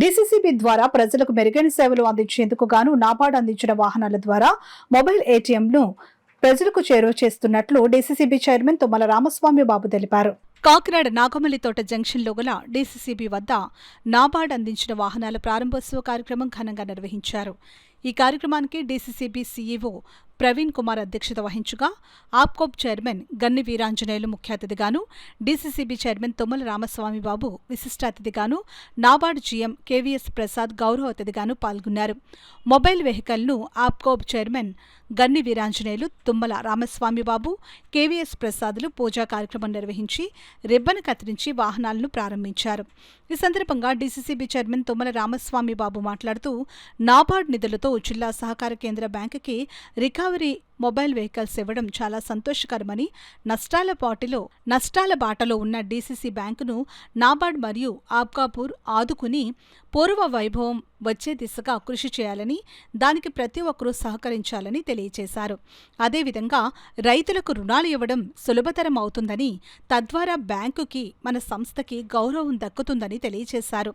DCCB ద్వారా ప్రజలకు మెరుగైన సేవలు అందించేందుకు గాను నాబార్డ్ అందించిన వాహనాల ద్వారా మొబైల్ ఏటీఎంను ప్రజలకు చేరువ చేస్తున్నట్లు డీసీసీబీ చైర్మన్ తుమ్మల రామస్వామి బాబు తెలిపారు. కాకినాడ నాగమల్లితోట జంక్షన్లో గల డీసీసీబీ వద్ద నాబార్డ్ అందించిన వాహనాల ప్రారంభోత్సవ కార్యక్రమం ఘనంగా నిర్వహించారు. ఈ కార్యక్రమానికి డీసీసీబీ సీఈఓ ప్రవీణ్ కుమార్ అధ్యక్షత వహించగా ఆప్కోబ్ చైర్మన్ గన్ని వీరాంజనేయులు ముఖ్య అతిథిగాను, డీసీసీబీ చైర్మన్ తుమ్మల రామస్వామి బాబు విశిష్ట అతిథిగాను, నాబార్డ్ జీఎం కేవీఎస్ ప్రసాద్ గౌరవ అతిథిగాను పాల్గొన్నారు. మొబైల్ వెహికల్ను ఆప్కోబ్ చైర్మన్ గన్ని వీరాంజనేయులు, తుమ్మల రామస్వామి బాబు, కేవీఎస్ ప్రసాద్లు పూజా కార్యక్రమం నిర్వహించి రిబ్బన్ కత్తిరించి వాహనాలను ప్రారంభించారు. ఈ సందర్భంగా డీసీసీబీ చైర్మన్ తుమ్మల రామస్వామి బాబు మాట్లాడుతూ, నాబార్డ్ నిధులతో జిల్లా సహకార కేంద్ర బ్యాంకుకి రికవరీ మొబైల్ వెహికల్స్ ఇవ్వడం చాలా సంతోషకరమని, నష్టాల బాటలో ఉన్న డీసీసీ బ్యాంకును నాబార్డ్ మరియు ఆప్కాపూర్ ఆదుకుని పూర్వ వైభవం వచ్చే దిశగా కృషి చేయాలని, దానికి ప్రతి ఒక్కరూ సహకరించాలని తెలియజేశారు. అదేవిధంగా రైతులకు రుణాలు ఇవ్వడం సులభతరం అవుతుందని, తద్వారా బ్యాంకుకి మన సంస్థకి గౌరవం దక్కుతుందని తెలియజేశారు.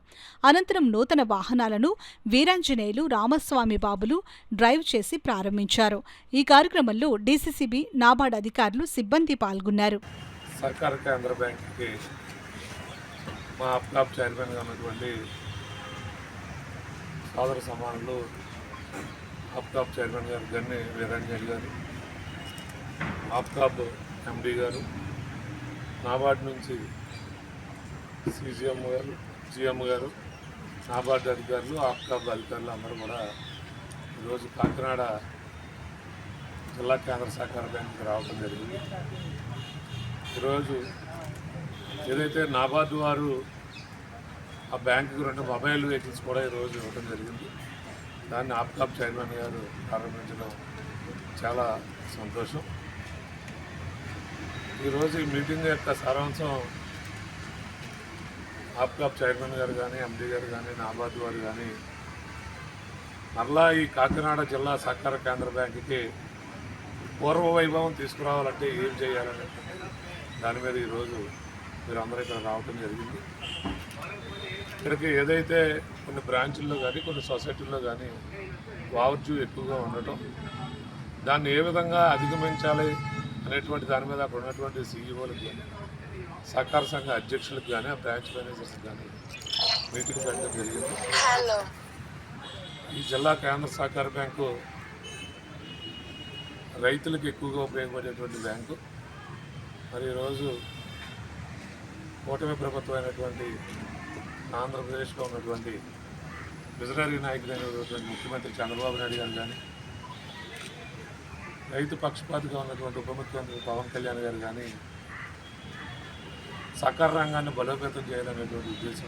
అనంతరం నూతన వాహనాలను వీరాంజనేయులు, రామస్వామి బాబులు డ్రైవ్ చేసి ప్రారంభించారు. ఈ కార్యక్రమంలో డీసీసీబీ, నాబార్డ్ అధికారులు, సిబ్బంది పాల్గొన్నారు. సర్కార్ కేంద్ర బ్యాంకుకి మా ఆప్కాబ్ చైర్మన్గా ఉన్నటువంటి సోదర సమానులు ఆప్కాబ్ చైర్మన్ గారు గన్ని వీరాంజనేయులు గారు, ఆప్కాబ్ ఎండీ గారు, నాబార్డ్ నుంచి సీజీఎం గారు, జీఎం గారు, నాబార్డ్ అధికారులు, ఆప్కాబ్ అధికారులు అందరూ కూడా ఈరోజు కాకినాడ జిల్లా కేంద్ర సహకార బ్యాంకుకి రావడం జరిగింది. ఈరోజు ఏదైతే నాబార్డు వారు ఆ బ్యాంకుకి 2 మొబైల్ వెహికల్స్ కూడా ఈరోజు ఇవ్వడం జరిగింది. దాన్ని ఆప్కాబ్ చైర్మన్ గారు ప్రారంభించడం చాలా సంతోషం. ఈరోజు ఈ మీటింగ్ యొక్క సారాంశం ఆప్కాబ్ చైర్మన్ గారు కానీ, ఎండీ గారు కానీ, నాబార్డు వారు కానీ మరలా ఈ కాకినాడ జిల్లా సహకార కేంద్ర బ్యాంకుకి పూర్వ వైభవం తీసుకురావాలంటే ఏం చేయాలని దాని మీద ఈరోజు మీరందరూ ఇక్కడ రావటం జరిగింది. ఇక్కడికి ఏదైతే కొన్ని బ్రాంచుల్లో కానీ, కొన్ని సొసైటీల్లో కానీ వావర్జు ఎక్కువగా ఉండటం, దాన్ని ఏ విధంగా అధిగమించాలి అనేటువంటి దాని మీద అక్కడ ఉన్నటువంటి సీఈఓలకు కానీ, సహకార సంఘ అధ్యక్షులకు కానీ, ఆ బ్రాంచ్ మేనేజర్స్ కానీ మీటింగ్ పెట్టడం జరిగింది. ఈ జిల్లా కేంద్ర సహకార బ్యాంకు రైతులకు ఎక్కువగా ఉపయోగపడేటువంటి బ్యాంకు. మరి ఈరోజు కూటమి ప్రభుత్వం అయినటువంటి ఆంధ్రప్రదేశ్లో ఉన్నటువంటి విజనరీ నాయకుడైనటువంటి ముఖ్యమంత్రి చంద్రబాబు నాయుడు గారు కానీ, రైతు పక్షపాతిగా ఉన్నటువంటి ఉప ముఖ్యమంత్రి పవన్ కళ్యాణ్ గారు కానీ సహకార రంగాన్ని బలోపేతం చేయాలనేటువంటి ఉద్దేశం